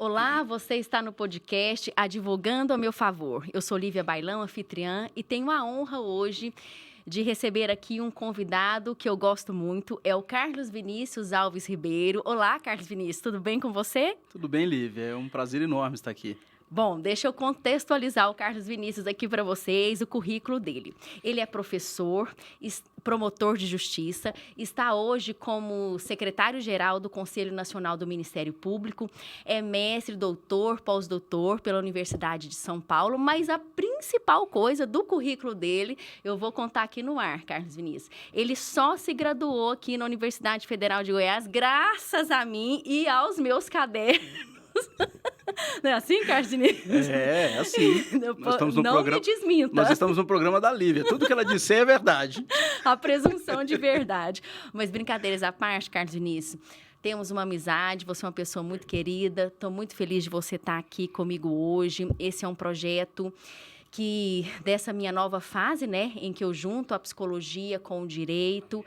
Olá, você está no podcast Advogando a Meu Favor. Eu sou Lívia Bailão, anfitriã, e tenho a honra hoje de receber aqui um convidado que eu gosto muito, é o Carlos Vinícius Alves Ribeiro. Olá, Carlos Vinícius, tudo bem com você? Tudo bem, Lívia, é um prazer enorme estar aqui. Bom, deixa eu contextualizar o Carlos Vinícius aqui para vocês, o currículo dele. Ele é professor, promotor de justiça, está hoje como secretário-geral do Conselho Nacional do Ministério Público, é mestre, doutor, pós-doutor pela Universidade de São Paulo, mas a principal coisa do currículo dele, eu vou contar aqui no ar, Carlos Vinícius. Ele só se graduou aqui na Universidade Federal de Goiás, graças a mim e aos meus cadernos. Não é assim, Carlos Vinícius? É assim. Nós estamos no não programa, me desminta. Nós estamos no programa da Lívia. Tudo que ela disser é verdade. A presunção de verdade. Mas brincadeiras à parte, Carlos Vinícius, temos uma amizade, você é uma pessoa muito querida. Estou muito feliz de você estar aqui comigo hoje. Esse é um projeto dessa minha nova fase, né, em que eu junto a psicologia com o direito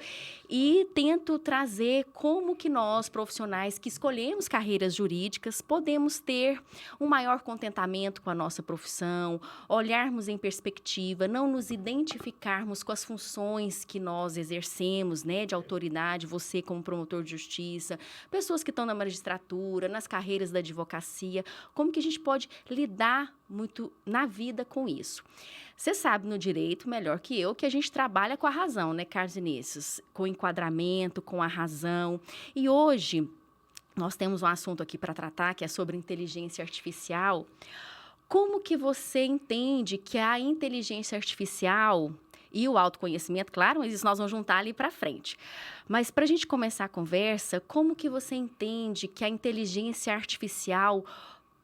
e tento trazer como que nós, profissionais que escolhemos carreiras jurídicas, podemos ter um maior contentamento com a nossa profissão, olharmos em perspectiva, não nos identificarmos com as funções que nós exercemos, né, de autoridade, você como promotor de justiça, pessoas que estão na magistratura, nas carreiras da advocacia, como que a gente pode lidar muito na vida com isso. Você sabe no direito, melhor que eu, que a gente trabalha com a razão, né, Carlos Vinícius? Com o enquadramento, com a razão. E hoje, nós temos um assunto aqui para tratar, que é sobre inteligência artificial. Como que você entende que a inteligência artificial e o autoconhecimento, claro, mas isso nós vamos juntar ali para frente. Mas para a gente começar a conversa, como que você entende que a inteligência artificial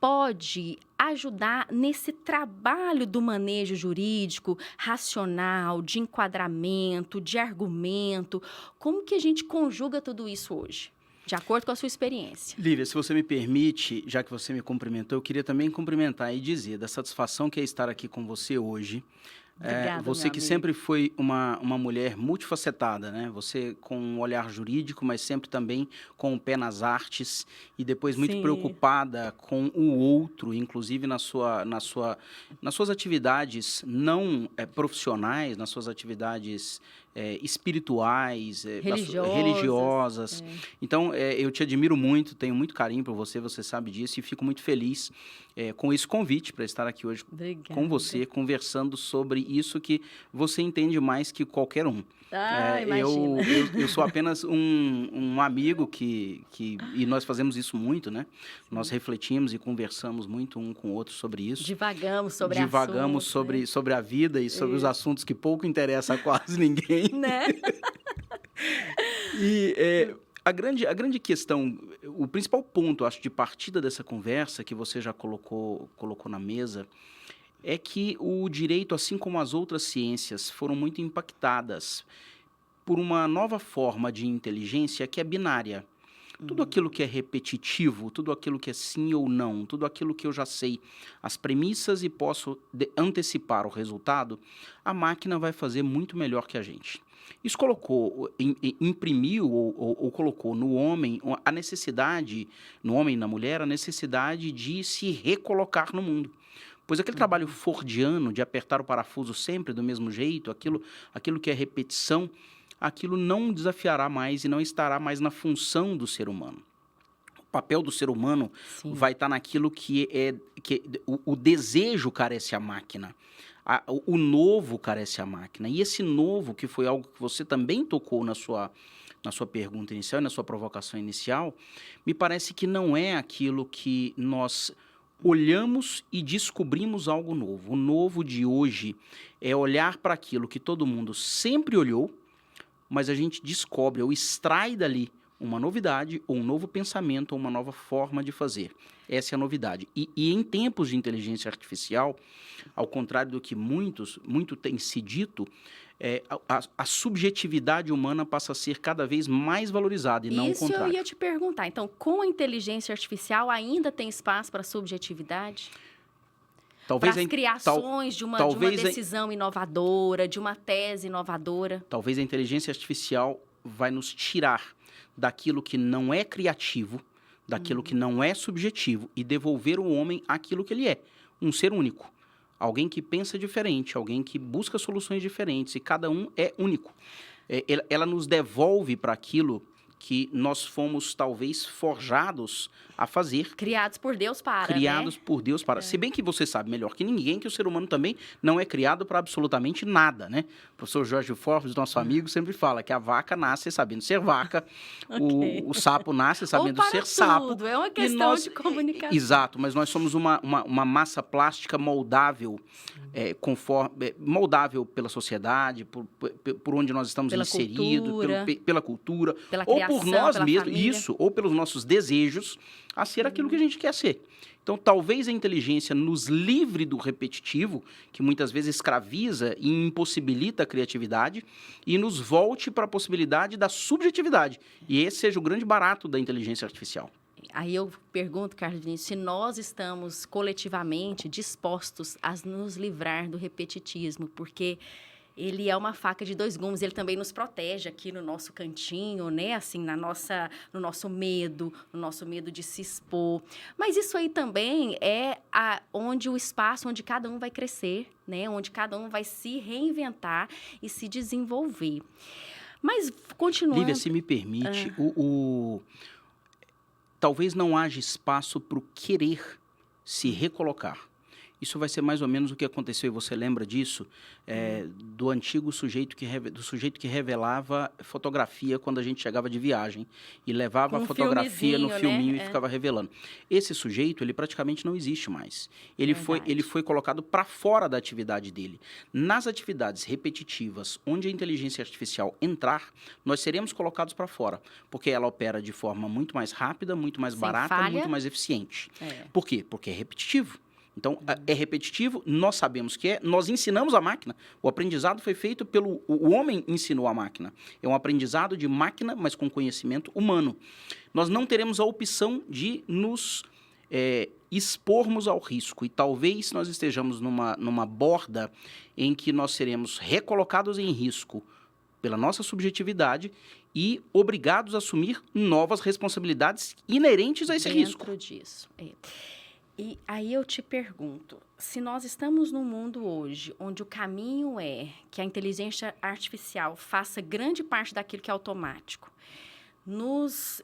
pode ajudar nesse trabalho do manejo jurídico, racional, de enquadramento, de argumento? Como que a gente conjuga tudo isso hoje, de acordo com a sua experiência? Lívia, se você me permite, já que você me cumprimentou, eu queria também cumprimentar e dizer da satisfação que é estar aqui com você hoje. Obrigada, Você meu que amigo. sempre foi uma mulher multifacetada, né? Você com um olhar jurídico, mas sempre também com o pé nas artes e depois muito Sim. preocupada com o outro, inclusive nas suas atividades não profissionais, nas suas atividades espirituais, religiosas. Então, eu te admiro muito, tenho muito carinho por você, você sabe disso, e fico muito feliz com esse convite para estar aqui hoje com você, conversando sobre isso que você entende mais que qualquer um. Imagina. Eu sou apenas um amigo e nós fazemos isso muito, né? Sim. Nós refletimos e conversamos muito um com o outro sobre isso. Divagamos sobre sobre a vida e sobre os assuntos que pouco interessam a quase ninguém. Né? E a grande questão, o principal ponto, acho, de partida dessa conversa que você já colocou na mesa, é que o direito, assim como as outras ciências, foram muito impactadas por uma nova forma de inteligência que é binária. Tudo aquilo que é repetitivo, tudo aquilo que é sim ou não, tudo aquilo que eu já sei as premissas e posso antecipar o resultado, a máquina vai fazer muito melhor que a gente. Isso imprimiu ou colocou no homem a necessidade, no homem e na mulher, a necessidade de se recolocar no mundo. Pois aquele trabalho fordiano de apertar o parafuso sempre do mesmo jeito, aquilo que é repetição, aquilo não desafiará mais e não estará mais na função do ser humano. O papel do ser humano Sim. vai estar naquilo que o desejo carece a máquina. O novo carece a máquina. E esse novo, que foi algo que você também tocou na sua pergunta inicial e na sua provocação inicial, me parece que não é aquilo que nós olhamos e descobrimos algo novo. O novo de hoje é olhar para aquilo que todo mundo sempre olhou, mas a gente descobre ou extrai dali uma novidade, ou um novo pensamento, ou uma nova forma de fazer. Essa é a novidade. E em tempos de inteligência artificial, ao contrário do que muito tem se dito, a subjetividade humana passa a ser cada vez mais valorizada e não o contrário. Isso eu ia te perguntar. Então, com a inteligência artificial, ainda tem espaço para subjetividade? Para as criações de uma decisão inovadora, de uma tese inovadora? Talvez a inteligência artificial vai nos tirar daquilo que não é criativo, daquilo que não é subjetivo e devolver ao homem aquilo que ele é, um ser único. Alguém que pensa diferente, alguém que busca soluções diferentes, e cada um é único. Ela nos devolve para aquilo que nós fomos, talvez, forjados a fazer. Criados por Deus para, Criados né? por Deus para. Se bem que você sabe melhor que ninguém que o ser humano também não é criado para absolutamente nada, né? O professor Jorge Forbes, nosso amigo, sempre fala que a vaca nasce sabendo ser vaca, Ok. o sapo nasce sabendo Ou para ser sapo. tudo, é uma e questão nós- de comunicação. Exato, mas nós somos uma massa plástica moldável, moldável pela sociedade, por onde nós estamos Pela inseridos, cultura. pela cultura, Pela ou criação, por nós pela mesmos, família. isso, ou pelos nossos desejos, a ser aquilo que a gente quer ser. Então, talvez a inteligência nos livre do repetitivo, que muitas vezes escraviza e impossibilita a criatividade, e nos volte para a possibilidade da subjetividade. E esse seja o grande barato da inteligência artificial. Aí eu pergunto, Carlos Vinícius, se nós estamos coletivamente dispostos a nos livrar do repetitismo, porque ele é uma faca de dois gumes, ele também nos protege aqui no nosso cantinho, né? Assim, no nosso medo de se expor. Mas isso aí também é onde o espaço onde cada um vai crescer, né? Onde cada um vai se reinventar e se desenvolver. Mas, continuando... Lívia, se me permite, talvez não haja espaço para o querer se recolocar. Isso vai ser mais ou menos o que aconteceu, e você lembra disso, do antigo sujeito que revelava fotografia quando a gente chegava de viagem e levava a fotografia no filminho, né? E ficava revelando. Esse sujeito, ele praticamente não existe mais. Ele foi colocado para fora da atividade dele. Nas atividades repetitivas, onde a inteligência artificial entrar, nós seremos colocados para fora, porque ela opera de forma muito mais rápida, muito mais barata, falha. muito mais eficiente. Por quê? Porque é repetitivo. Então, é repetitivo, nós sabemos que nós ensinamos a máquina. O aprendizado foi feito o homem ensinou a máquina. É um aprendizado de máquina, mas com conhecimento humano. Nós não teremos a opção de nos expormos ao risco. E talvez nós estejamos numa borda em que nós seremos recolocados em risco pela nossa subjetividade e obrigados a assumir novas responsabilidades inerentes a esse risco. Dentro disso, E aí eu te pergunto, se nós estamos num mundo hoje onde o caminho é que a inteligência artificial faça grande parte daquilo que é automático, nos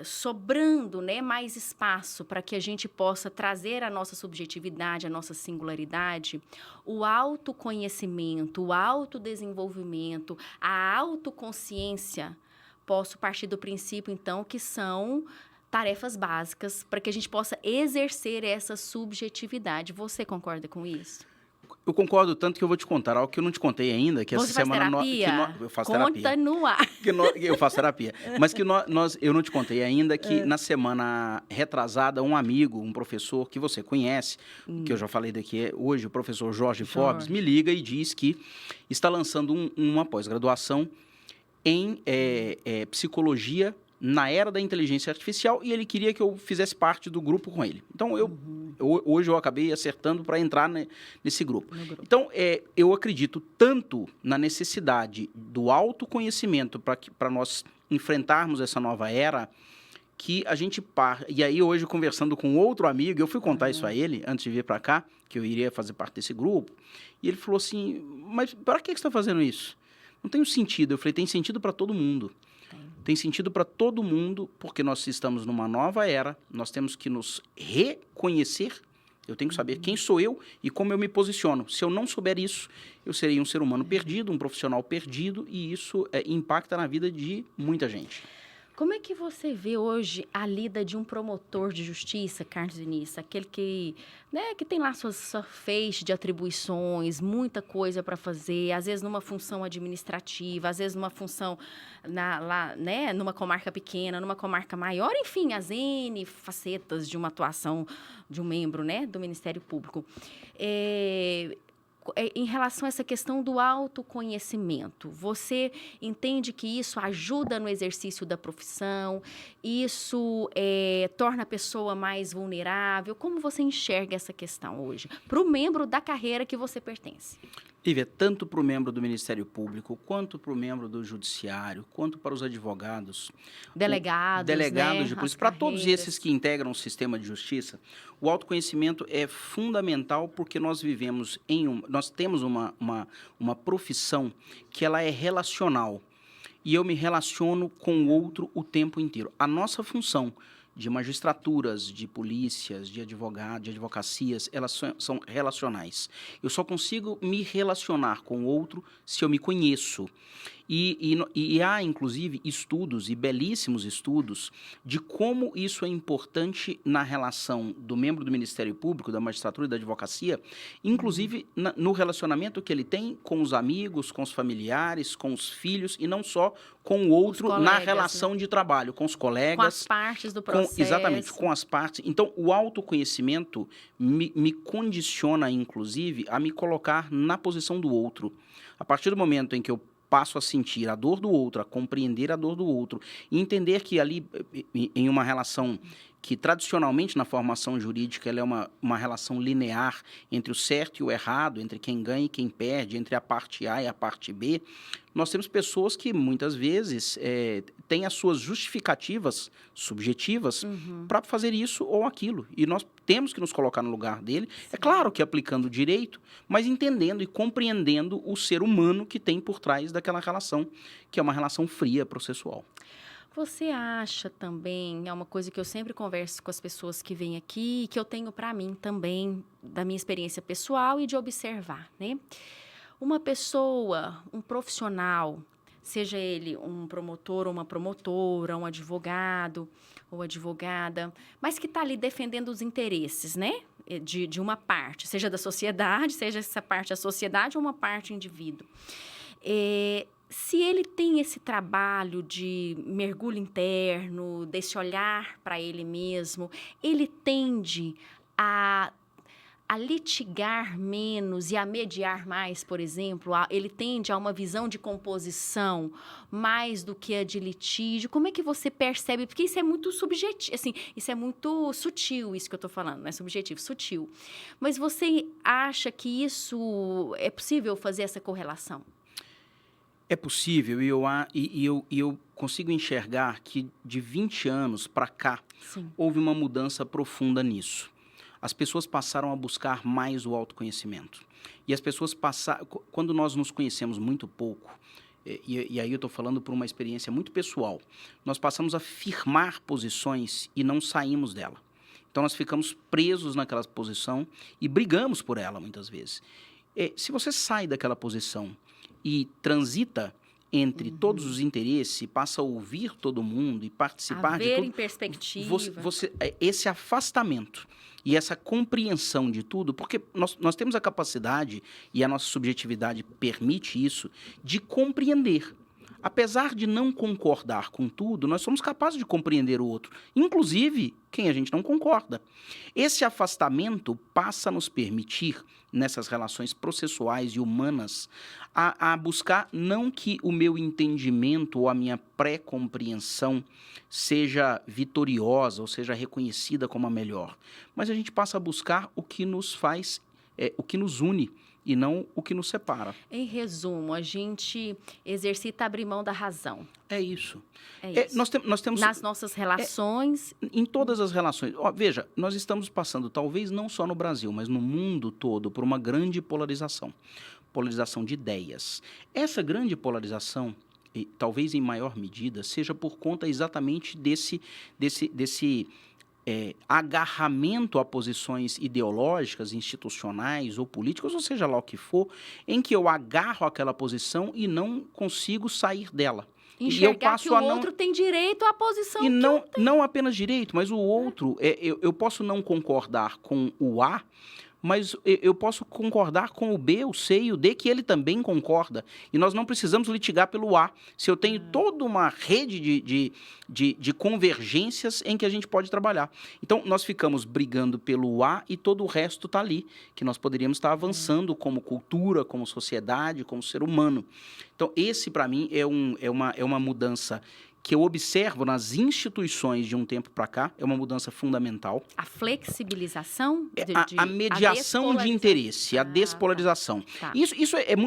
sobrando, né, mais espaço para que a gente possa trazer a nossa subjetividade, a nossa singularidade, o autoconhecimento, o autodesenvolvimento, a autoconsciência, posso partir do princípio, então, que são tarefas básicas para que a gente possa exercer essa subjetividade. Você concorda com isso? Eu concordo, tanto que eu vou te contar algo que eu não te contei ainda, que Você essa faz semana... terapia? Eu faço Conta terapia. no ar. Eu faço terapia. Mas que eu não te contei ainda que na semana retrasada, um amigo, um professor que você conhece, que eu já falei daqui hoje, o professor Jorge Forbes, me liga e diz que está lançando uma pós-graduação em psicologia na era da inteligência artificial, e ele queria que eu fizesse parte do grupo com ele. Então, hoje eu acabei acertando para entrar nesse grupo. Então, eu acredito tanto na necessidade do autoconhecimento para nós enfrentarmos essa nova era, que a gente E aí, hoje, conversando com outro amigo, eu fui contar isso a ele, antes de vir para cá, que eu iria fazer parte desse grupo, e ele falou assim, mas para que você está fazendo isso? Não tem sentido. Eu falei, tem sentido para todo mundo. Tem sentido para todo mundo, porque nós estamos numa nova era, nós temos que nos reconhecer, eu tenho que saber quem sou eu e como eu me posiciono. Se eu não souber isso, eu serei um ser humano perdido, um profissional perdido, e isso impacta na vida de muita gente. Como é que você vê hoje a lida de um promotor de justiça, Carlos Vinícius? Aquele que tem lá sua feixe de atribuições, muita coisa para fazer, às vezes numa função administrativa, às vezes numa função numa comarca pequena, numa comarca maior, enfim, as N facetas de uma atuação de um membro, né, do Ministério Público. Em relação a essa questão do autoconhecimento, você entende que isso ajuda no exercício da profissão? Isso torna a pessoa mais vulnerável? Como você enxerga essa questão hoje, para o membro da carreira que você pertence? Lívia, tanto para o membro do Ministério Público, quanto para o membro do Judiciário, quanto para os advogados, Delegados, delegados né? de As polícia, para todos esses carreiras. que integram o sistema de justiça, o autoconhecimento é fundamental porque nós vivemos nós temos uma profissão que ela é relacional e eu me relaciono com o outro o tempo inteiro. A nossa função de magistraturas, de polícias, de advogados, de advocacias, elas são relacionais. Eu só consigo me relacionar com o outro se eu me conheço. E há, inclusive, estudos, e belíssimos estudos, de como isso é importante na relação do membro do Ministério Público, da magistratura e da advocacia, inclusive no relacionamento que ele tem com os amigos, com os familiares, com os filhos, e não só com o outro colegas, na relação, né? de trabalho, com os colegas. Com as partes do processo. Exatamente, com as partes. Então, o autoconhecimento me condiciona, inclusive, a me colocar na posição do outro. A partir do momento em que eu passo a sentir a dor do outro, a compreender a dor do outro, e entender que ali, em uma relação que tradicionalmente na formação jurídica ela é uma relação linear entre o certo e o errado, entre quem ganha e quem perde, entre a parte A e a parte B, nós temos pessoas que muitas vezes têm as suas justificativas subjetivas para fazer isso ou aquilo. E nós temos que nos colocar no lugar dele. É claro que aplicando o direito, mas entendendo e compreendendo o ser humano que tem por trás daquela relação, que é uma relação fria processual. Você acha também, é uma coisa que eu sempre converso com as pessoas que vêm aqui, que eu tenho para mim também, da minha experiência pessoal e de observar, né? Uma pessoa, um profissional, seja ele um promotor ou uma promotora, um advogado ou advogada, mas que está ali defendendo os interesses, né? De uma parte, seja da sociedade, seja essa parte a sociedade ou uma parte indivíduo. Se ele tem esse trabalho de mergulho interno, desse olhar para ele mesmo, ele tende a litigar menos e a mediar mais, por exemplo, ele tende a uma visão de composição mais do que a de litígio. Como é que você percebe? Porque isso é muito subjetivo, assim, isso é muito sutil, isso que eu estou falando, não é subjetivo, sutil. Mas você acha que isso é possível fazer essa correlação? É possível e eu consigo enxergar que de 20 anos para cá Sim. houve uma mudança profunda nisso. As pessoas passaram a buscar mais o autoconhecimento. E as pessoas passaram... Quando nós nos conhecemos muito pouco, e aí eu estou falando por uma experiência muito pessoal, nós passamos a firmar posições e não saímos dela. Então, nós ficamos presos naquela posição e brigamos por ela, muitas vezes. Se você sai daquela posição e transita entre todos os interesses, passa a ouvir todo mundo e participar de ver tudo... em perspectiva. Esse afastamento e essa compreensão de tudo, porque nós temos a capacidade, e a nossa subjetividade permite isso, de compreender. Apesar de não concordar com tudo, nós somos capazes de compreender o outro, inclusive quem a gente não concorda. Esse afastamento passa a nos permitir, nessas relações processuais e humanas, a buscar não que o meu entendimento ou a minha pré-compreensão seja vitoriosa ou seja reconhecida como a melhor, mas a gente passa a buscar o que nos faz, o que nos une, e não o que nos separa. Em resumo, a gente exercita abrir mão da razão. É isso. É isso. Nós temos... Nas nossas relações... Em todas as relações. Veja, nós estamos passando, talvez não só no Brasil, mas no mundo todo, por uma grande polarização. Polarização de ideias. Essa grande polarização, talvez em maior medida, seja por conta exatamente desse agarramento a posições ideológicas, institucionais ou políticas, ou seja lá o que for, em que eu agarro aquela posição e não consigo sair dela. Enxergar e eu passo que o outro tem direito à posição que eu tenho. Não apenas direito, mas o outro, eu posso não concordar com o A, mas eu posso concordar com o B, o C e o D, que ele também concorda. E nós não precisamos litigar pelo A. Se eu tenho toda uma rede de convergências em que a gente pode trabalhar. Então, nós ficamos brigando pelo A e todo o resto está ali, que nós poderíamos estar avançando como cultura, como sociedade, como ser humano. Então, esse, para mim, é uma mudança que eu observo nas instituições de um tempo para cá, é uma mudança fundamental. A flexibilização? A mediação de interesse, a despolarização. Tá. Isso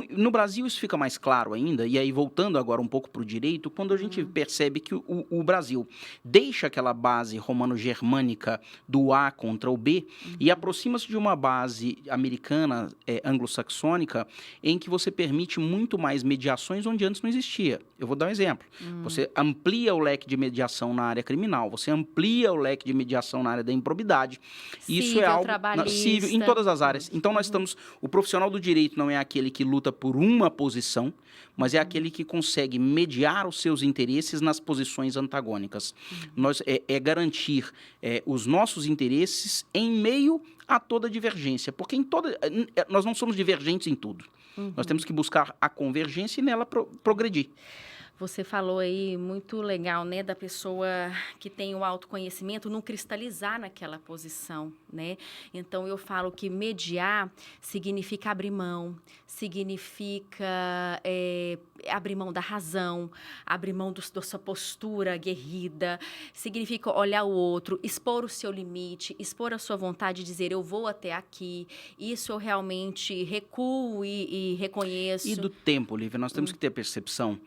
no Brasil isso fica mais claro ainda, e aí voltando agora um pouco para o direito, quando a gente percebe que o Brasil deixa aquela base romano-germânica do A contra o B e aproxima-se de uma base americana, anglo-saxônica, em que você permite muito mais mediações onde antes não existia. Eu vou dar um exemplo. Você amplia o leque de mediação na área criminal, você amplia o leque de mediação na área da improbidade. Isso é algo civil, em todas as áreas. Então, nós estamos... O profissional do direito não é aquele que luta por uma posição, mas é aquele que consegue mediar os seus interesses nas posições antagônicas. É garantir os nossos interesses em meio a toda divergência, porque nós não somos divergentes em tudo. Nós temos que buscar a convergência e nela progredir. Você falou aí muito legal, né, da pessoa que tem o autoconhecimento não cristalizar naquela posição, né? Então, eu falo que mediar significa abrir mão, significa abrir mão da razão, abrir mão da sua postura aguerrida, significa olhar o outro, expor o seu limite, expor a sua vontade, dizer eu vou até aqui, isso eu realmente recuo e reconheço. E do tempo, Lívia, nós temos que ter a percepção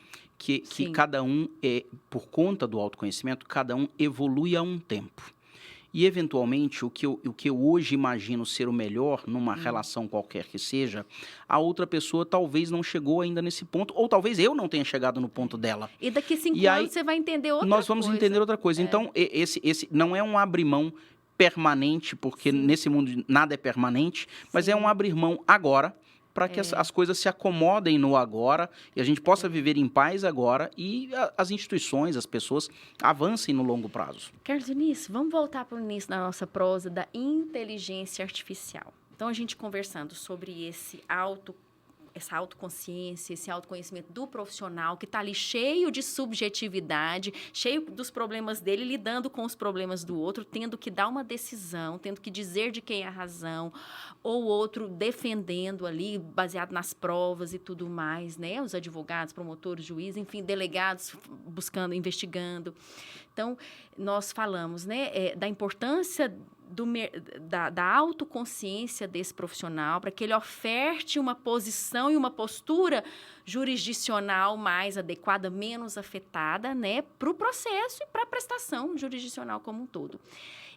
que cada um, por conta do autoconhecimento, cada um evolui a um tempo. E, eventualmente, o que eu hoje imagino ser o melhor numa relação qualquer que seja, a outra pessoa talvez não chegou ainda nesse ponto, ou talvez eu não tenha chegado no ponto dela. E daqui 5 anos você vai entender outra coisa. Nós vamos entender outra coisa. Então, esse não é um abrir mão permanente, porque nesse mundo nada é permanente, mas é um abrir mão agora, para que as coisas se acomodem no agora e a gente possa viver em paz agora e as instituições, as pessoas avancem no longo prazo. Carlos Vinícius, vamos voltar para o início da nossa prosa da inteligência artificial. Então, a gente conversando sobre essa autoconsciência, esse autoconhecimento do profissional que está ali cheio de subjetividade, cheio dos problemas dele, lidando com os problemas do outro, tendo que dar uma decisão, tendo que dizer de quem é a razão, ou outro defendendo ali, baseado nas provas e tudo mais, né? Os advogados, promotores, juízes, enfim, delegados buscando, investigando. Então, nós falamos, né, da importância da autoconsciência desse profissional para que ele oferte uma posição e uma postura jurisdicional mais adequada, menos afetada, né, para o processo e para a prestação jurisdicional como um todo.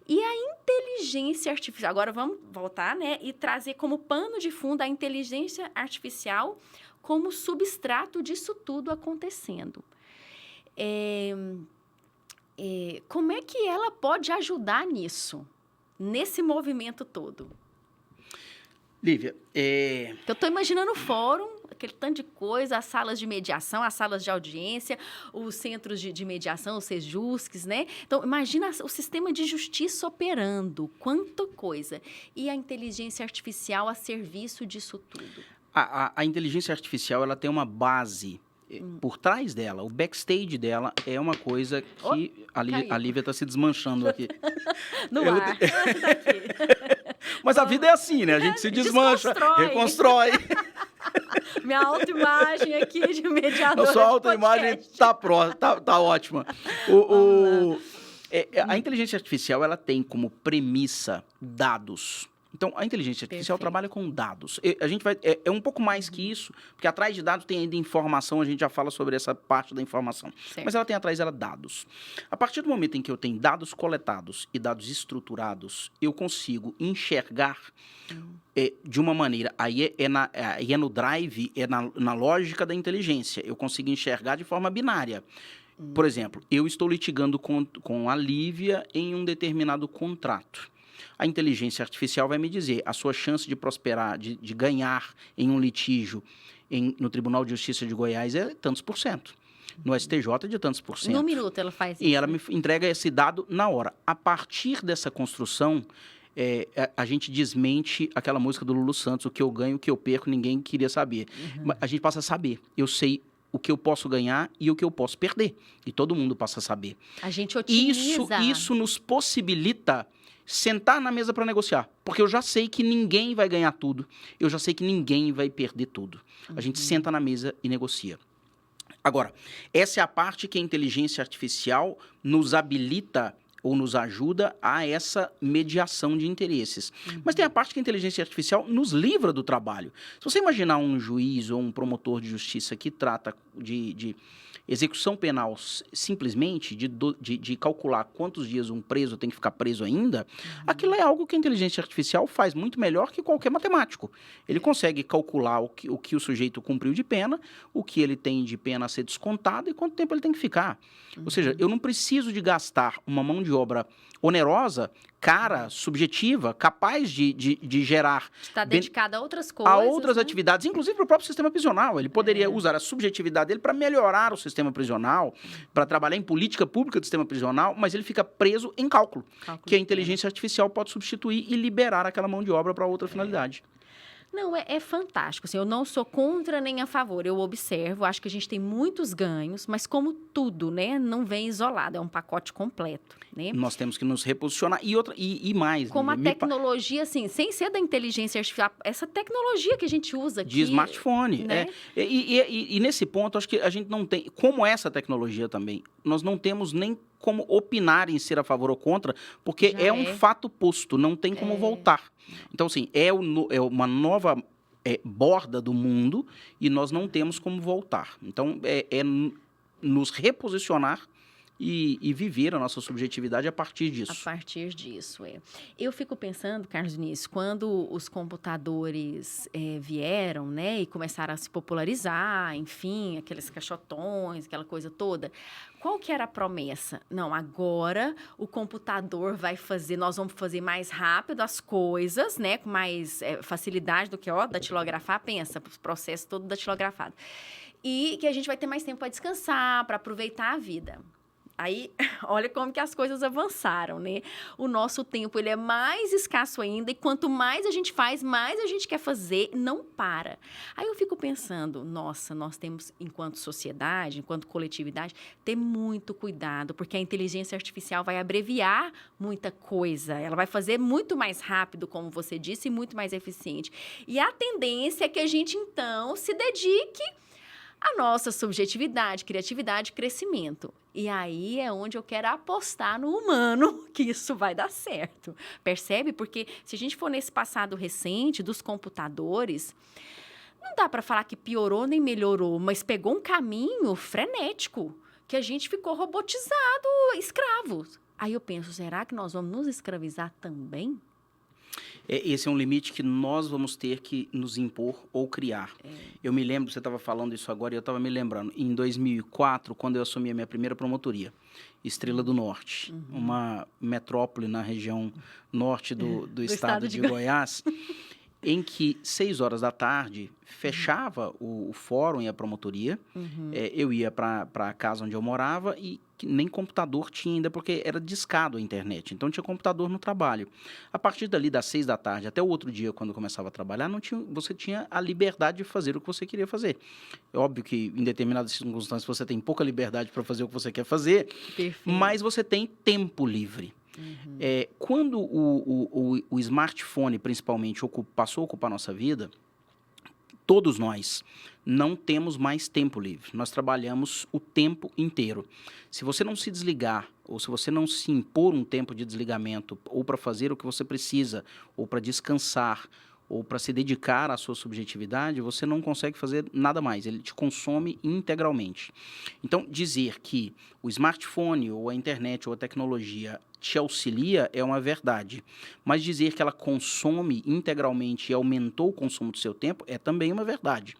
E a inteligência artificial, agora vamos voltar, né, e trazer como pano de fundo a inteligência artificial como substrato disso tudo acontecendo. Como é que ela pode ajudar nisso? Nesse movimento todo? Lívia, Eu estou imaginando o fórum, aquele tanto de coisa, as salas de mediação, as salas de audiência, os centros de mediação, os Sejuscs, né? Então, imagina o sistema de justiça operando, quanta coisa. E a inteligência artificial a serviço disso tudo. A inteligência artificial, ela tem uma base por trás dela, o backstage dela é uma coisa que a Lívia está se desmanchando aqui. No ar. Mas a vida é assim, né? A gente se desmancha, reconstrói. Minha autoimagem aqui de mediadora. A sua autoimagem tá ótima. A inteligência artificial, ela tem como premissa dados. Então, a inteligência artificial trabalha com dados. A gente vai... É um pouco mais que isso, porque atrás de dados tem ainda informação, a gente já fala sobre essa parte da informação. Certo. Mas ela tem atrás dados. A partir do momento em que eu tenho dados coletados e dados estruturados, eu consigo enxergar de uma maneira... Aí é no drive, na lógica da inteligência. Eu consigo enxergar de forma binária. Por exemplo, eu estou litigando com a Lívia em um determinado contrato. A inteligência artificial vai me dizer a sua chance de prosperar, de ganhar em um litígio no Tribunal de Justiça de Goiás é tantos por cento. No STJ é de tantos por cento. No minuto ela faz isso. E ela me entrega esse dado na hora. A partir dessa construção, a gente desmente aquela música do Lulu Santos, o que eu ganho, o que eu perco, ninguém queria saber. A gente passa a saber. Eu sei o que eu posso ganhar e o que eu posso perder. E todo mundo passa a saber. A gente otimiza. Isso nos possibilita sentar na mesa para negociar, porque eu já sei que ninguém vai ganhar tudo, eu já sei que ninguém vai perder tudo. A gente senta na mesa e negocia. Agora, essa é a parte que a inteligência artificial nos habilita ou nos ajuda a essa mediação de interesses. Mas tem a parte que a inteligência artificial nos livra do trabalho. Se você imaginar um juiz ou um promotor de justiça que trata de execução penal simplesmente, de calcular quantos dias um preso tem que ficar preso ainda, aquilo é algo que a inteligência artificial faz muito melhor que qualquer matemático. Ele consegue calcular o que o sujeito cumpriu de pena, o que ele tem de pena a ser descontado e quanto tempo ele tem que ficar. Ou seja, eu não preciso de gastar uma mão de obra onerosa, cara, subjetiva, capaz de gerar... Está dedicada a outras coisas. A outras né? atividades, inclusive para o próprio sistema prisional. Ele poderia usar a subjetividade dele para melhorar o sistema prisional, para trabalhar em política pública do sistema prisional, mas ele fica preso em cálculo que a inteligência artificial pode substituir e liberar aquela mão de obra para outra finalidade. Não, é fantástico. Assim, eu não sou contra nem a favor. Eu observo, acho que a gente tem muitos ganhos, mas como tudo, né, não vem isolado, é um pacote completo, né? Nós temos que nos reposicionar e mais. Como a tecnologia, assim, sem ser da inteligência artificial, essa tecnologia que a gente usa aqui... De smartphone, né? E nesse ponto, acho que a gente não tem... Como essa tecnologia também, nós não temos nem como opinar em ser a favor ou contra, porque é um fato posto, não tem como voltar. Então, assim, é uma nova borda do mundo e nós não temos como voltar. Então, nos reposicionar e viver a nossa subjetividade a partir disso. A partir disso, Eu fico pensando, Carlos Vinícius, quando os computadores vieram, né, e começaram a se popularizar, enfim, aqueles caixotões, aquela coisa toda, qual que era a promessa? Não, agora o computador nós vamos fazer mais rápido as coisas, né, com mais facilidade do que, datilografar, pensa, o processo todo datilografado. E que a gente vai ter mais tempo para descansar, para aproveitar a vida. Aí, olha como que as coisas avançaram, né? O nosso tempo, ele é mais escasso ainda e quanto mais a gente faz, mais a gente quer fazer, não para. Aí eu fico pensando, nossa, nós temos, enquanto sociedade, enquanto coletividade, ter muito cuidado, porque a inteligência artificial vai abreviar muita coisa, ela vai fazer muito mais rápido, como você disse, e muito mais eficiente. E a tendência é que a gente, então, se dedique à nossa subjetividade, criatividade, crescimento. E aí é onde eu quero apostar no humano que isso vai dar certo. Percebe? Porque se a gente for nesse passado recente dos computadores, não dá para falar que piorou nem melhorou, mas pegou um caminho frenético, que a gente ficou robotizado, escravo. Aí eu penso, será que nós vamos nos escravizar também? Esse é um limite que nós vamos ter que nos impor ou criar. Eu me lembro, você estava falando isso agora e eu estava me lembrando, em 2004, quando eu assumi a minha primeira promotoria, Estrela do Norte, uma metrópole na região norte do estado de Goiás, em que 6 horas da tarde fechava o fórum e a promotoria, eu ia para a casa onde eu morava e nem computador tinha ainda, porque era discado a internet, então tinha computador no trabalho. A partir dali, das 6 da tarde até o outro dia, quando eu começava a trabalhar, você tinha a liberdade de fazer o que você queria fazer. É óbvio que em determinadas circunstâncias você tem pouca liberdade para fazer o que você quer fazer, mas você tem tempo livre. Quando o smartphone, principalmente, passou a ocupar a nossa vida, todos nós não temos mais tempo livre. Nós trabalhamos o tempo inteiro. Se você não se desligar, ou se você não se impor um tempo de desligamento, ou para fazer o que você precisa, ou para descansar, ou para se dedicar à sua subjetividade, você não consegue fazer nada mais. Ele te consome integralmente. Então, dizer que o smartphone, ou a internet, ou a tecnologia te auxilia é uma verdade. Mas dizer que ela consome integralmente e aumentou o consumo do seu tempo é também uma verdade.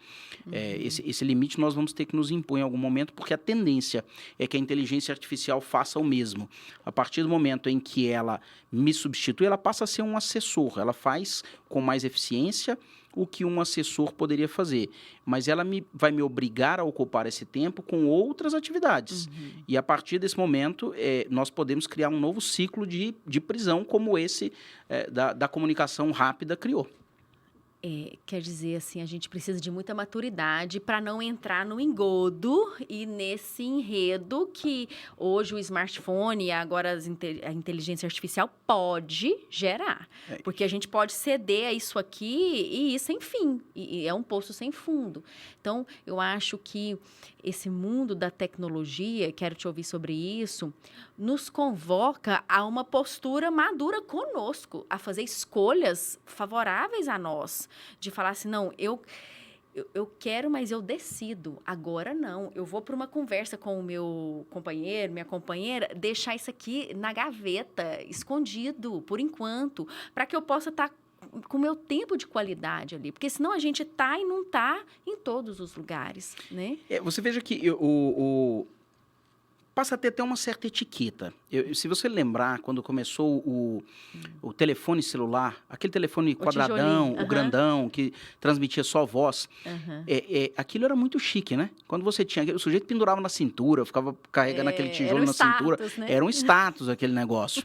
Esse limite nós vamos ter que nos impor em algum momento, porque a tendência é que a inteligência artificial faça o mesmo. A partir do momento em que ela me substitui, ela passa a ser um assessor. Ela faz com mais eficiência o que um assessor poderia fazer, mas ela vai me obrigar a ocupar esse tempo com outras atividades. E a partir desse momento, nós podemos criar um novo ciclo de prisão, como esse da comunicação rápida criou. Quer dizer, assim, a gente precisa de muita maturidade para não entrar no engodo e nesse enredo que hoje o smartphone e agora a inteligência artificial pode gerar. Porque a gente pode ceder a isso aqui e ir sem fim. E é um poço sem fundo. Então, eu acho que esse mundo da tecnologia, quero te ouvir sobre isso, nos convoca a uma postura madura conosco, a fazer escolhas favoráveis a nós. De falar assim, não, eu quero, mas eu decido. Agora não. Eu vou para uma conversa com o meu companheiro, minha companheira, deixar isso aqui na gaveta, escondido, por enquanto, para que eu possa estar com o meu tempo de qualidade ali. Porque senão a gente tá e não tá em todos os lugares, né? Você veja que passa a ter até uma certa etiqueta. Se você lembrar, quando começou o telefone celular, aquele telefone quadradão, o grandão, que transmitia só voz, aquilo era muito chique, né? Quando você tinha... O sujeito pendurava na cintura, ficava carregando aquele tijolo na cintura. Né? Era um status aquele negócio.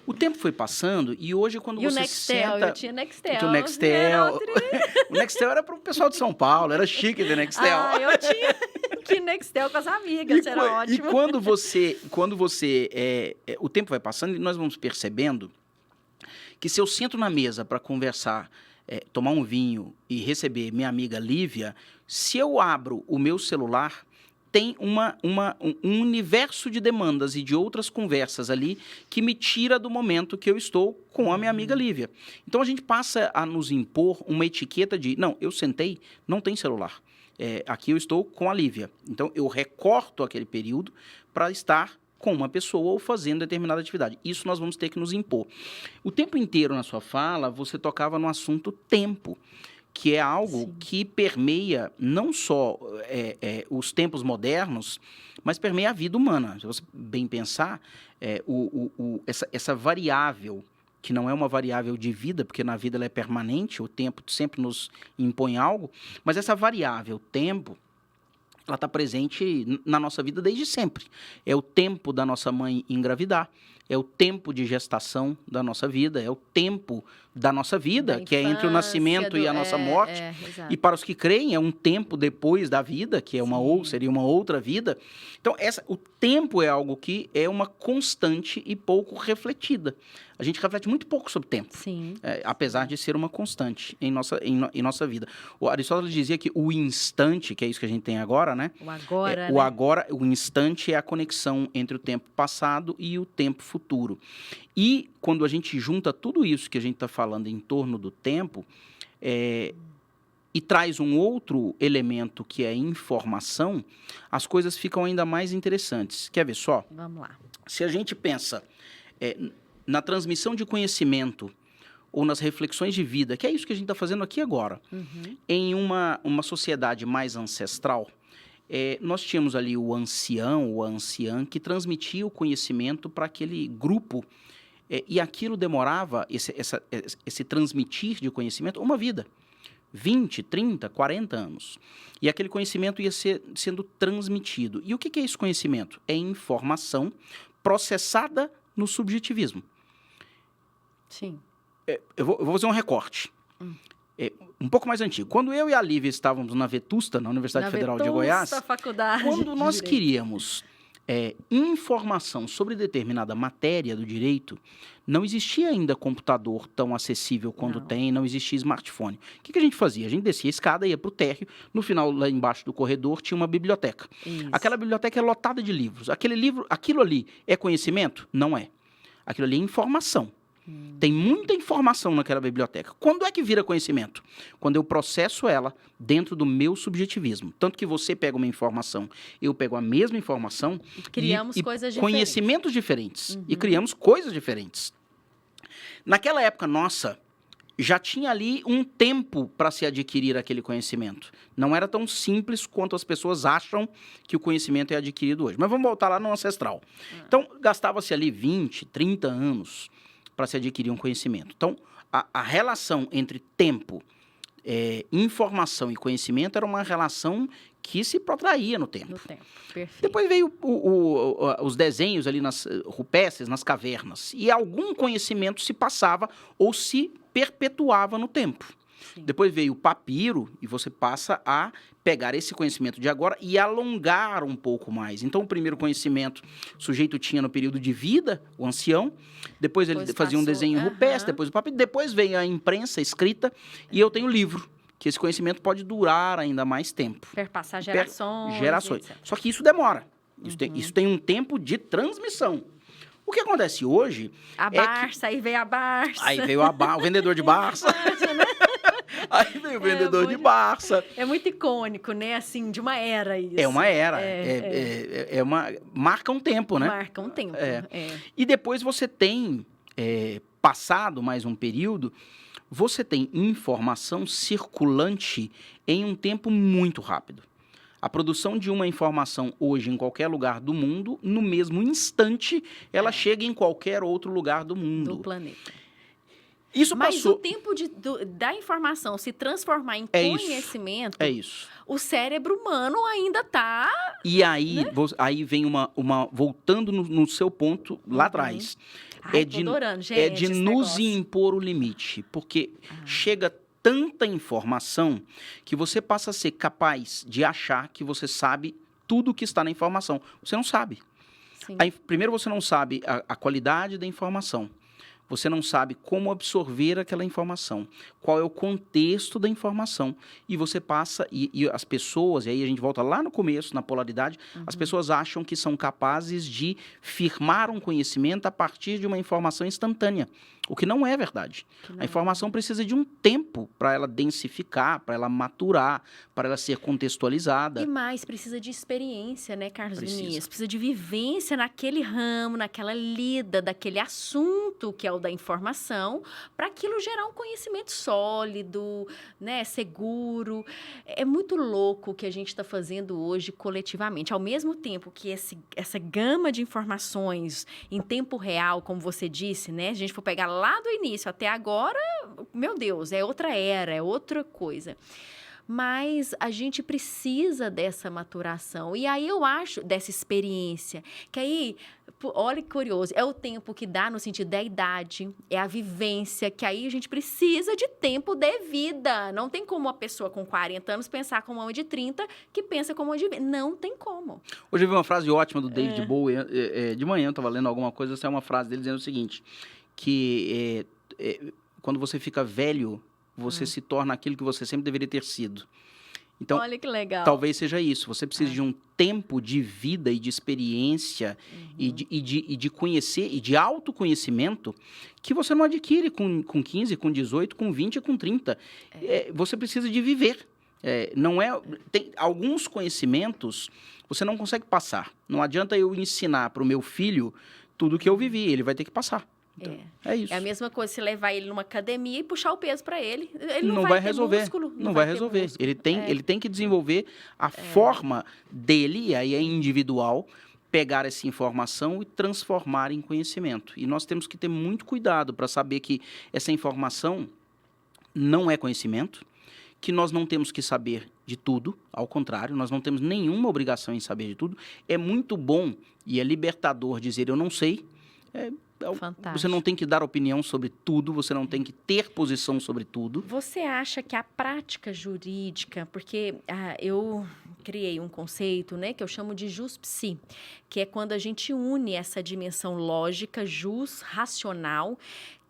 O tempo foi passando e hoje quando você Nextel, senta... eu tinha Nextel. Tinha o Nextel. O Nextel era para o pessoal de São Paulo, era chique ter Nextel. Eu tinha... Que Nextel com as amigas, era ótimo. E quando você o tempo vai passando e nós vamos percebendo que se eu sento na mesa para conversar, tomar um vinho e receber minha amiga Lívia, se eu abro o meu celular, tem um universo de demandas e de outras conversas ali que me tira do momento que eu estou com a minha amiga Lívia. Então a gente passa a nos impor uma etiqueta de, não, eu sentei, não tem celular. Aqui eu estou com a Lívia. Então, eu recorto aquele período para estar com uma pessoa ou fazendo determinada atividade. Isso nós vamos ter que nos impor. O tempo inteiro na sua fala, você tocava no assunto tempo, que é algo que permeia não só os tempos modernos, mas permeia a vida humana. Se você bem pensar, essa variável, que não é uma variável de vida, porque na vida ela é permanente, o tempo sempre nos impõe algo, mas essa variável, tempo, ela está presente na nossa vida desde sempre. É o tempo da nossa mãe engravidar, é o tempo de gestação da nossa vida, é o tempo da nossa vida, que é entre o nascimento e a nossa morte. E para os que creem, é um tempo depois da vida, que é seria uma outra vida. Então, o tempo é algo que é uma constante e pouco refletida. A gente reflete muito pouco sobre tempo, apesar de ser uma constante em nossa vida. O Aristóteles dizia que o instante, que é isso que a gente tem agora, né? O agora, o instante é a conexão entre o tempo passado e o tempo futuro. E quando a gente junta tudo isso que a gente está falando em torno do tempo, e traz um outro elemento que é a informação, as coisas ficam ainda mais interessantes. Quer ver só? Vamos lá. Se a gente pensa na transmissão de conhecimento ou nas reflexões de vida, que é isso que a gente está fazendo aqui agora, em uma sociedade mais ancestral, nós tínhamos ali o ancião ou a anciã que transmitia o conhecimento para aquele grupo, e aquilo demorava, esse transmitir de conhecimento, uma vida. 20, 30, 40 anos. E aquele conhecimento ia sendo transmitido. E o que é esse conhecimento? É informação processada no subjetivismo. Sim. Eu vou fazer um recorte. Um pouco mais antigo. Quando eu e a Lívia estávamos na Vetusta, na Universidade Federal de Goiás, faculdade quando nós queríamos informação sobre determinada matéria do direito, não existia ainda computador tão acessível quanto tem, não existia smartphone. O que a gente fazia? A gente descia a escada, ia para o térreo, no final, lá embaixo do corredor, tinha uma biblioteca. Isso. Aquela biblioteca é lotada de livros. Aquilo ali é conhecimento? Não é. Aquilo ali é informação. Tem muita informação naquela biblioteca. Quando é que vira conhecimento? Quando eu processo ela dentro do meu subjetivismo. Tanto que você pega uma informação, eu pego a mesma informação criamos coisas conhecimentos diferentes. E criamos coisas diferentes. Naquela época nossa, já tinha ali um tempo para se adquirir aquele conhecimento. Não era tão simples quanto as pessoas acham que o conhecimento é adquirido hoje. Mas vamos voltar lá no ancestral. Então, gastava-se ali 20, 30 anos para se adquirir um conhecimento. Então, a relação entre tempo, informação e conhecimento era uma relação que se protraía no tempo. Perfeito. Depois veio os desenhos ali rupestres, nas cavernas, e algum conhecimento se passava ou se perpetuava no tempo. Sim. Depois veio o papiro e você passa a pegar esse conhecimento de agora e alongar um pouco mais. Então, o primeiro conhecimento o sujeito tinha no período de vida, o ancião, depois ele fazia um desenho rupestre, depois o papiro, depois veio a imprensa escrita e eu tenho o livro, que esse conhecimento pode durar ainda mais tempo. Perpassar gerações. Gerações. Etc. Só que isso demora. Isso tem um tempo de transmissão. O que acontece hoje A Barça, aí veio a Barça. Aí veio o vendedor de Barça. Aí veio o vendedor de Barça. É muito icônico, né? Assim, de uma era isso. É uma era. Marca um tempo, né? Marca um tempo. E depois você tem, passado mais um período, você tem informação circulante em um tempo muito rápido. A produção de uma informação hoje em qualquer lugar do mundo, no mesmo instante, ela chega em qualquer outro lugar do mundo. Do planeta. Isso Mas passou... o tempo da informação se transformar em conhecimento... É isso. O cérebro humano ainda está... E aí, aí vem voltando no seu ponto lá atrás. Ai, tô adorando, gente, é de esse nos negócio. impor o limite. Porque chega tanta informação que você passa a ser capaz de achar que você sabe tudo o que está na informação. Você não sabe. Sim. Primeiro, você não sabe a qualidade da informação. Você não sabe como absorver aquela informação, qual é o contexto da informação. E você passa, e as pessoas, e aí a gente volta lá no começo, na polaridade, as pessoas acham que são capazes de firmar um conhecimento a partir de uma informação instantânea, o que não é verdade. A informação precisa de um tempo para ela densificar, para ela maturar, para ela ser contextualizada. E mais, precisa de experiência, né, Carlos Vinícius? Precisa de vivência naquele ramo, naquela lida, daquele assunto que é o da informação, para aquilo gerar um conhecimento sólido, né, seguro. É muito louco o que a gente está fazendo hoje coletivamente. Ao mesmo tempo que essa gama de informações em tempo real, como você disse, né, a gente for pegar lá do início até agora, meu Deus, é outra era, é outra coisa. Mas a gente precisa dessa maturação. E aí eu acho, dessa experiência, que aí, olha que curioso, é o tempo que dá no sentido da idade, é a vivência, que aí a gente precisa de tempo de vida. Não tem como uma pessoa com 40 anos pensar como uma de 30, que pensa como uma de 20. Não tem como. Hoje eu vi uma frase ótima do David Bowie, de manhã eu estava lendo alguma coisa, essa é uma frase dele dizendo o seguinte, que quando você fica velho, você se torna aquilo que você sempre deveria ter sido. Então, olha que legal. Talvez seja isso. Você precisa de um tempo de vida e de experiência e de conhecer e de autoconhecimento que você não adquire com 15, com 18, com 20 e com 30. Você precisa de viver. Tem alguns conhecimentos você não consegue passar. Não adianta eu ensinar para o meu filho tudo que eu vivi. Ele vai ter que passar. Então, é isso. É a mesma coisa se levar ele numa academia e puxar o peso para ele. Ele não vai resolver. Músculo, não vai resolver. Ele tem que desenvolver a forma dele, e aí é individual, pegar essa informação e transformar em conhecimento. E nós temos que ter muito cuidado para saber que essa informação não é conhecimento, que nós não temos que saber de tudo, ao contrário, nós não temos nenhuma obrigação em saber de tudo. É muito bom e é libertador dizer eu não sei. Você não tem que dar opinião sobre tudo, você não tem que ter posição sobre tudo. Você acha que a prática jurídica, porque eu criei um conceito, né, que eu chamo de jus-psi, que é quando a gente une essa dimensão lógica, racional,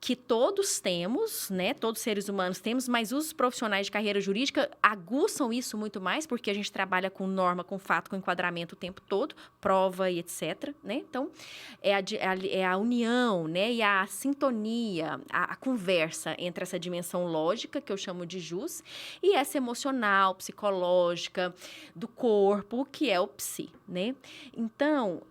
que todos temos, né? Todos os seres humanos temos, mas os profissionais de carreira jurídica aguçam isso muito mais, porque a gente trabalha com norma, com fato, com enquadramento o tempo todo, prova e etc, né? Então, é a união, né? E a sintonia, a conversa entre essa dimensão lógica, que eu chamo de jus, e essa emocional, psicológica, do corpo, que é o psi, né? Então,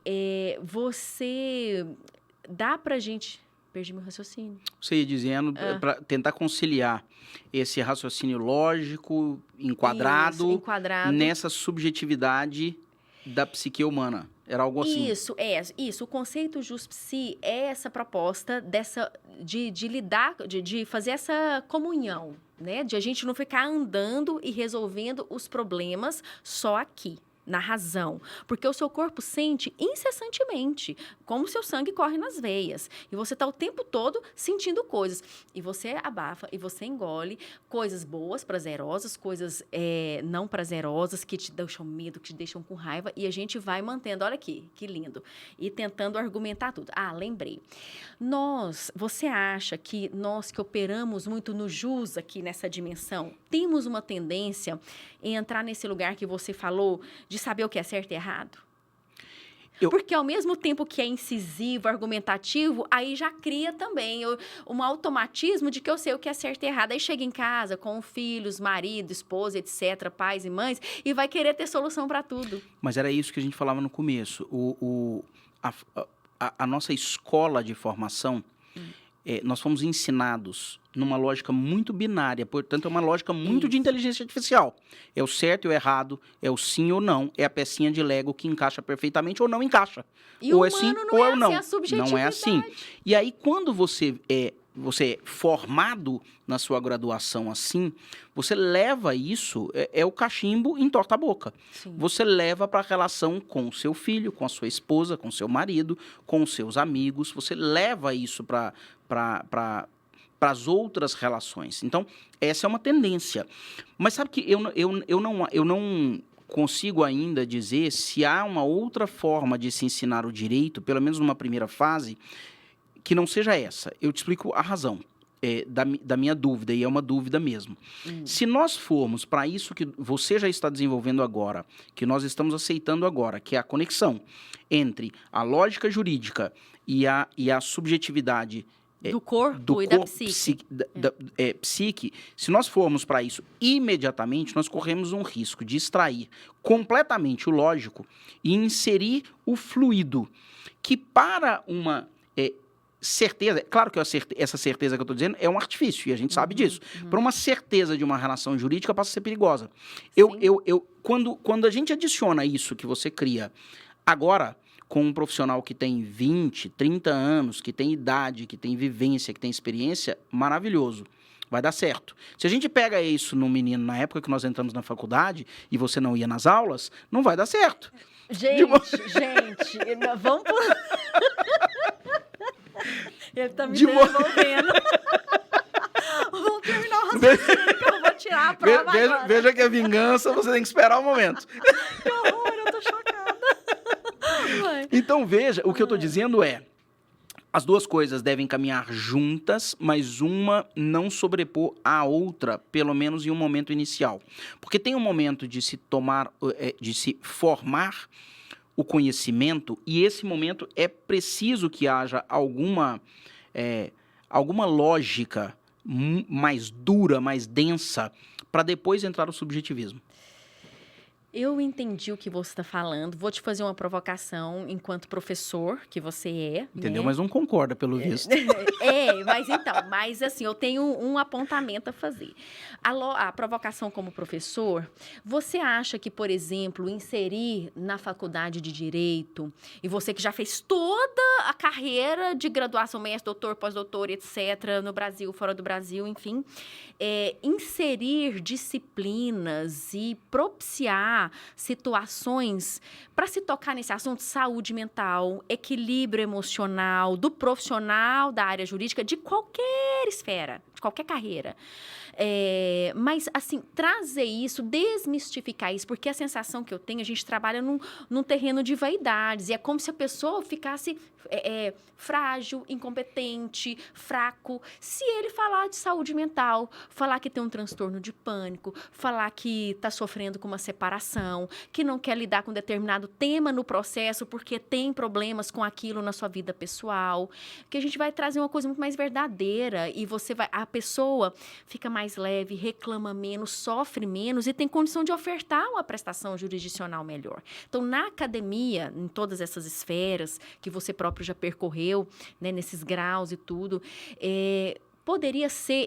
dá pra gente... Perdi meu raciocínio. Você ia dizendo, para tentar conciliar esse raciocínio lógico, enquadrado nessa subjetividade da psique humana. Era algo assim. Isso. O conceito jus-psi é essa proposta de lidar, de fazer essa comunhão, né? De a gente não ficar andando e resolvendo os problemas só aqui. na razão, porque o seu corpo sente incessantemente como o seu sangue corre nas veias, e você está o tempo todo sentindo coisas, e você abafa, e você engole coisas boas, prazerosas, coisas não prazerosas, que te deixam medo, que te deixam com raiva, e a gente vai mantendo, olha aqui, que lindo, e tentando argumentar tudo. Lembrei. Você acha que nós que operamos muito no jus aqui nessa dimensão, temos uma tendência em entrar nesse lugar que você falou, de saber o que é certo e errado? Porque ao mesmo tempo que é incisivo, argumentativo, aí já cria também um automatismo de que eu sei o que é certo e errado. Aí chega em casa com filhos, marido, esposa, etc., pais e mães, e vai querer ter solução para tudo. Mas era isso que a gente falava no começo. A nossa escola de formação, nós fomos ensinados numa lógica muito binária, portanto, é uma lógica muito de inteligência artificial. É o certo e o errado, é o sim ou não, é a pecinha de Lego que encaixa perfeitamente ou não encaixa. E ou o é sim humano ou é não. Assim, a subjetividade. Não é assim. E aí, quando você é formado na sua graduação assim, você leva isso, o cachimbo entorta a boca. Sim. Você leva para a relação com o seu filho, com a sua esposa, com o seu marido, com os seus amigos, você leva isso para as outras relações. Então, essa é uma tendência. Mas sabe que eu não consigo ainda dizer se há uma outra forma de se ensinar o direito, pelo menos numa primeira fase, que não seja essa. Eu te explico a razão da minha dúvida, e é uma dúvida mesmo. Se nós formos para isso que você já está desenvolvendo agora, que nós estamos aceitando agora, que é a conexão entre a lógica jurídica e a subjetividade do corpo e da psique, se nós formos para isso imediatamente, nós corremos um risco de extrair completamente o lógico e inserir o fluido, que para uma certeza, claro que essa certeza que eu estou dizendo é um artifício, e a gente sabe disso. Para uma certeza de uma relação jurídica passa a ser perigosa. Quando a gente adiciona isso que você cria agora, com um profissional que tem 20, 30 anos, que tem idade, que tem vivência, que tem experiência, maravilhoso. Vai dar certo. Se a gente pega isso no menino na época que nós entramos na faculdade e você não ia nas aulas, não vai dar certo. Gente, vamos... Ele tá me devolvendo. Vamos terminar o raciocínio que eu vou tirar a prova agora. Veja que a vingança, você tem que esperar o momento. Que horror, eu tô chocada. Então, veja, o que eu tô dizendo as duas coisas devem caminhar juntas, mas uma não sobrepor a outra, pelo menos em um momento inicial. Porque tem um momento de se formar o conhecimento, e esse momento é preciso que haja alguma lógica mais dura, mais densa, para depois entrar o subjetivismo. Eu entendi o que você está falando. Vou te fazer uma provocação enquanto professor que você é. Entendeu? Né? Mas não concorda, pelo visto. Mas assim, eu tenho um apontamento a fazer. A provocação como professor, você acha que, por exemplo, inserir na faculdade de Direito, e você que já fez toda a carreira de graduação, mestre, doutor, pós-doutor, etc., no Brasil, fora do Brasil, enfim, inserir disciplinas e propiciar situações para se tocar nesse assunto de saúde mental, equilíbrio emocional, do profissional da área jurídica, de qualquer esfera, de qualquer carreira. Mas, assim, trazer isso, desmistificar isso, porque a sensação que eu tenho, a gente trabalha num terreno de vaidades, e é como se a pessoa ficasse frágil, incompetente, fraco. Se ele falar de saúde mental, falar que tem um transtorno de pânico, falar que está sofrendo com uma separação, que não quer lidar com determinado tema no processo porque tem problemas com aquilo na sua vida pessoal, que a gente vai trazer uma coisa muito mais verdadeira, e a pessoa fica mais leve, reclama menos, sofre menos e tem condição de ofertar uma prestação jurisdicional melhor. Então, na academia, em todas essas esferas que você próprio já percorreu, né, nesses graus e tudo, poderia ser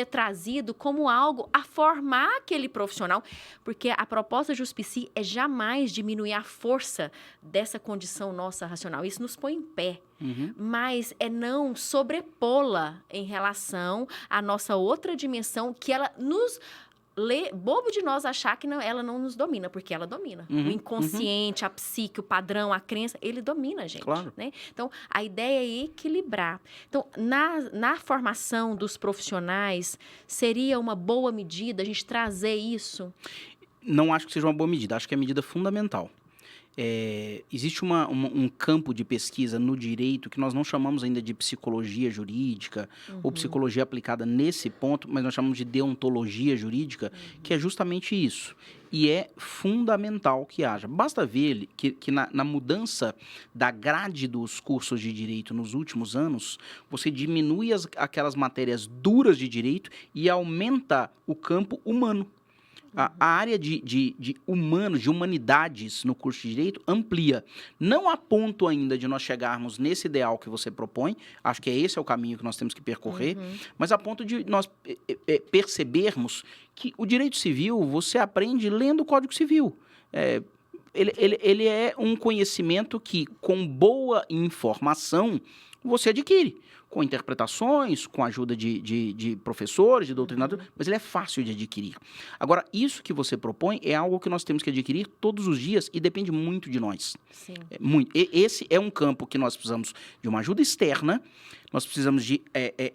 trazido como algo a formar aquele profissional, porque a proposta Juspici é jamais diminuir a força dessa condição nossa racional. Isso nos põe em pé, mas é não sobrepô-la em relação à nossa outra dimensão, que ela nos bobo de nós achar que ela não nos domina, porque ela domina. O inconsciente, a psique, o padrão, a crença, ele domina a gente. Claro. Né? Então, a ideia é equilibrar. Então, na formação dos profissionais, seria uma boa medida a gente trazer isso? Não acho que seja uma boa medida, acho que é medida fundamental. Existe um campo de pesquisa no direito que nós não chamamos ainda de psicologia jurídica ou psicologia aplicada nesse ponto, mas nós chamamos de deontologia jurídica, que é justamente isso. E é fundamental que haja. Basta ver que na mudança da grade dos cursos de direito nos últimos anos, você diminui aquelas matérias duras de direito e aumenta o campo humano. A área de humanos, de humanidades no curso de Direito amplia. Não a ponto ainda de nós chegarmos nesse ideal que você propõe, acho que esse é o caminho que nós temos que percorrer, mas a ponto de nós percebermos que o direito civil você aprende lendo o Código Civil. Ele é um conhecimento que, com boa informação, você adquire. Com interpretações, com a ajuda de professores, de doutrinadores, mas ele é fácil de adquirir. Agora, isso que você propõe é algo que nós temos que adquirir todos os dias e depende muito de nós. Sim. Muito. Esse é um campo que nós precisamos de uma ajuda externa, nós precisamos de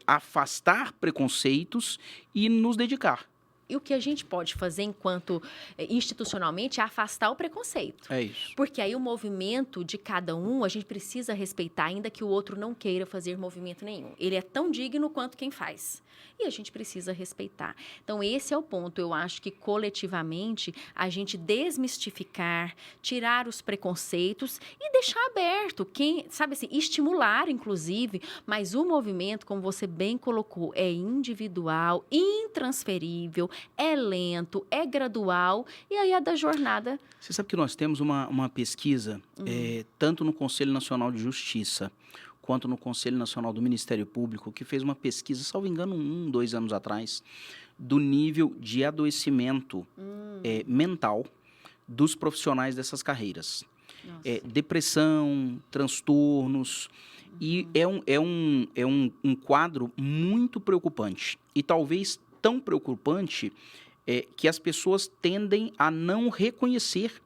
afastar preconceitos e nos dedicar. E o que a gente pode fazer enquanto institucionalmente é afastar o preconceito. É isso. Porque aí o movimento de cada um, a gente precisa respeitar, ainda que o outro não queira fazer movimento nenhum. Ele é tão digno quanto quem faz. E a gente precisa respeitar. Então, esse é o ponto. Eu acho que, coletivamente, a gente desmistificar, tirar os preconceitos e deixar aberto. Sabe assim, estimular, inclusive, mas o movimento, como você bem colocou, é individual, intransferível, é lento, é gradual, e aí a da jornada... Você sabe que nós temos uma pesquisa, tanto no Conselho Nacional de Justiça, quanto no Conselho Nacional do Ministério Público, que fez uma pesquisa, salvo engano, 2 anos atrás, do nível de adoecimento mental dos profissionais dessas carreiras. Depressão, transtornos, e é um quadro muito preocupante. E talvez tão preocupante que as pessoas tendem a não reconhecer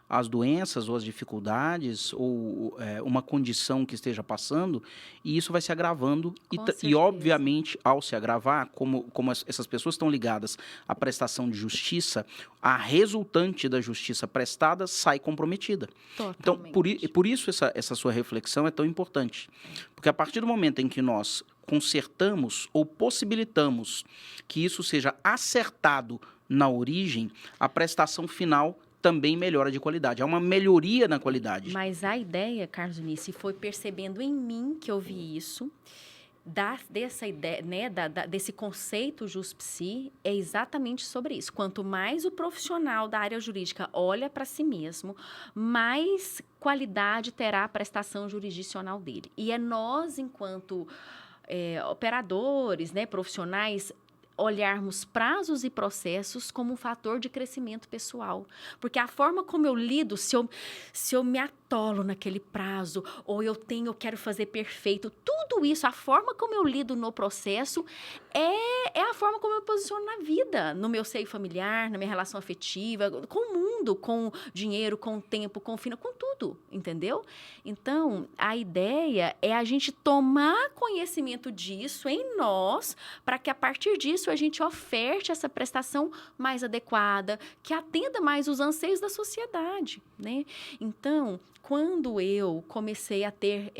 as doenças ou as dificuldades ou uma condição que esteja passando, e isso vai se agravando e obviamente, ao se agravar, como essas pessoas estão ligadas à prestação de justiça, a resultante da justiça prestada sai comprometida. Totalmente. Então, por isso essa sua reflexão é tão importante, porque a partir do momento em que nós consertamos ou possibilitamos que isso seja acertado na origem, a prestação final também melhora de qualidade. É uma melhoria na qualidade. Mas a ideia, Carlos Unice, foi percebendo em mim que eu vi isso, dessa ideia, né, desse conceito JusPsi, é exatamente sobre isso. Quanto mais o profissional da área jurídica olha para si mesmo, mais qualidade terá a prestação jurisdicional dele. E é nós, enquanto operadores, né, profissionais, olharmos prazos e processos como um fator de crescimento pessoal. Porque a forma como eu lido, se eu me atolo naquele prazo, ou eu quero fazer perfeito, tudo isso, a forma como eu lido no processo é a forma como eu me posiciono na vida, no meu seio familiar, na minha relação afetiva, com o mundo, com dinheiro, com tempo, com com tudo, entendeu? Então, a ideia é a gente tomar conhecimento disso em nós, para que a partir disso a gente oferte essa prestação mais adequada, que atenda mais os anseios da sociedade, né? Então, quando eu comecei a ter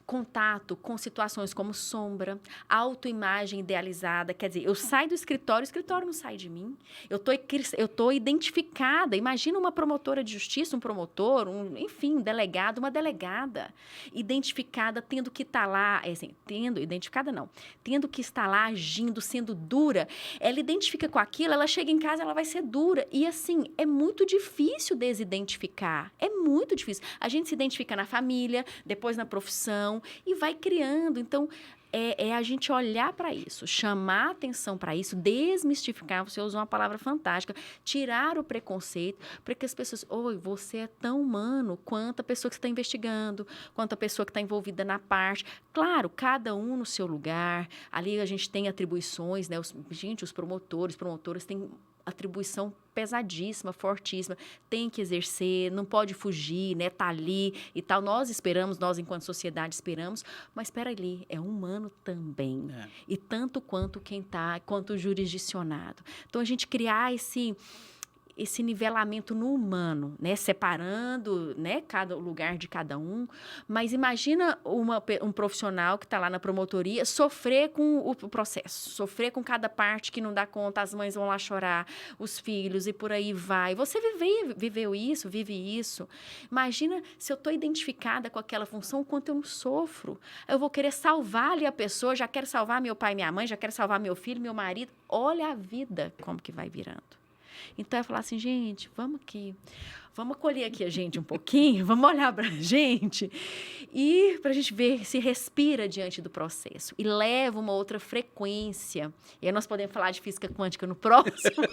contato com situações como sombra, autoimagem idealizada, quer dizer, eu saio do escritório, o escritório não sai de mim, eu tô identificada, imagina uma promotora de justiça, um promotor, enfim, um delegado, uma delegada, identificada, tendo que estar lá, tendo que estar lá agindo, sendo dura, ela identifica com aquilo, ela chega em casa, ela vai ser dura, e assim, é muito difícil desidentificar, é muito difícil, a gente se identifica na família, depois na profissão, e vai criando. Então, é a gente olhar para isso, chamar atenção para isso, desmistificar, você usou uma palavra fantástica, tirar o preconceito, para que as pessoas, oi, você é tão humano quanto a pessoa que está investigando, quanto a pessoa que está envolvida na parte. Claro, cada um no seu lugar, ali a gente tem atribuições, né? Os promotoras têm atribuição pesadíssima, fortíssima, tem que exercer, não pode fugir, né, tá ali e tal. Nós esperamos, nós enquanto sociedade esperamos, mas espera ali, é humano também. E tanto quanto quanto o jurisdicionado. Então, a gente criar esse nivelamento no humano, né? Separando, né? Cada lugar de cada um. Mas imagina um profissional que está lá na promotoria sofrer com o processo, sofrer com cada parte que não dá conta, as mães vão lá chorar, os filhos e por aí vai. Você viveu isso, vive isso. Imagina se eu estou identificada com aquela função, o quanto eu não sofro. Eu vou querer salvar ali a pessoa, já quero salvar meu pai e minha mãe, já quero salvar meu filho, meu marido. Olha a vida como que vai virando. Então, eu falar assim, gente, vamos acolher aqui a gente um pouquinho, vamos olhar para a gente e para a gente ver se respira diante do processo e leva uma outra frequência. E aí nós podemos falar de física quântica no próximo.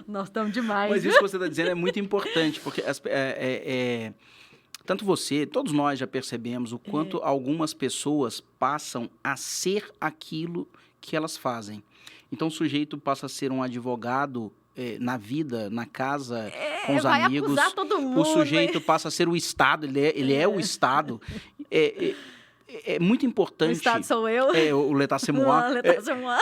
Nós estamos demais. Mas isso que você está dizendo é muito importante, porque tanto você, todos nós já percebemos o quanto algumas pessoas passam a ser aquilo que elas fazem. Então, o sujeito passa a ser um advogado na vida, na casa, com os amigos. Vai acusar todo mundo. O sujeito passa a ser o Estado, ele é o Estado. É muito importante... O Estado sou eu. O l'état c'est moi. L'état c'est moi.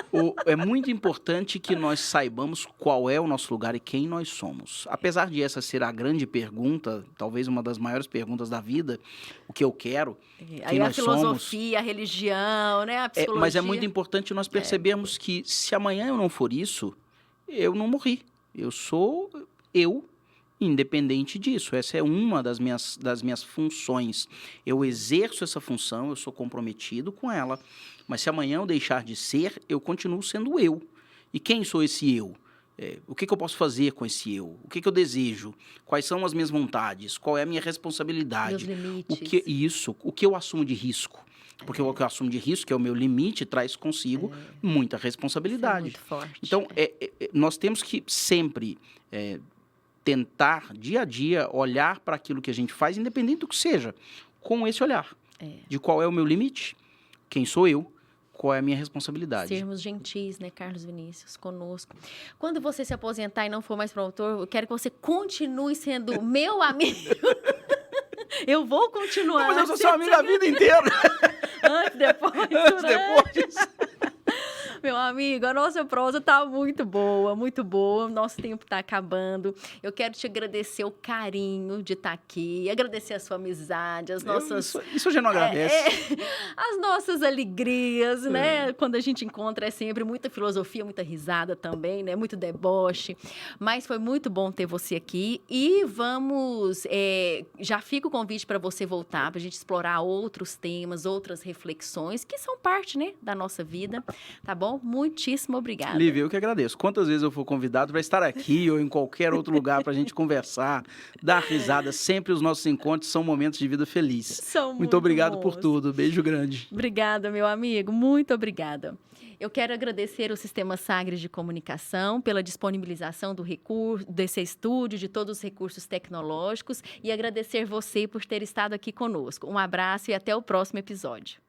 É muito importante que nós saibamos qual é o nosso lugar e quem nós somos. Apesar de essa ser a grande pergunta, talvez uma das maiores perguntas da vida, o que eu quero, quem nós somos... A filosofia, a religião, né? A psicologia. Mas é muito importante nós percebermos que se amanhã eu não for isso, eu não morri. Eu sou eu, independente disso. Essa é uma das minhas funções. Eu exerço essa função, eu sou comprometido com ela. Mas se amanhã eu deixar de ser, eu continuo sendo eu. E quem sou esse eu? O que eu posso fazer com esse eu? O que eu desejo? Quais são as minhas vontades? Qual é a minha responsabilidade? Meus limites. O que eu assumo de risco? Porque o que eu assumo de risco, que é o meu limite, traz consigo muita responsabilidade. Isso é muito forte. Então, nós temos que sempre tentar, dia a dia, olhar para aquilo que a gente faz, independente do que seja, com esse olhar. De qual é o meu limite, quem sou eu, qual é a minha responsabilidade. Sermos gentis, né, Carlos Vinícius, conosco. Quando você se aposentar e não for mais promotor, eu quero que você continue sendo meu amigo. Eu vou continuar. Mas eu sou seu amigo a vida inteira. Antes, depois. Antes, depois. Meu amigo, a nossa prosa tá muito boa, o nosso tempo tá acabando. Eu quero te agradecer o carinho de estar aqui, agradecer a sua amizade, as nossas... Isso eu já não agradece. As nossas alegrias, né? Quando a gente encontra é sempre muita filosofia, muita risada também, né? Muito deboche. Mas foi muito bom ter você aqui e já fica o convite para você voltar, para a gente explorar outros temas, outras reflexões que são parte, né, da nossa vida, tá bom? Muitíssimo obrigada. Lívia, eu que agradeço. Quantas vezes eu for convidado para estar aqui ou em qualquer outro lugar para a gente conversar, dar risada, sempre os nossos encontros são momentos de vida feliz. São muito obrigado por tudo. Beijo grande. Obrigada, meu amigo. Muito obrigada. Eu quero agradecer ao Sistema Sagres de Comunicação pela disponibilização desse estúdio, de todos os recursos tecnológicos e agradecer você por ter estado aqui conosco. Um abraço e até o próximo episódio.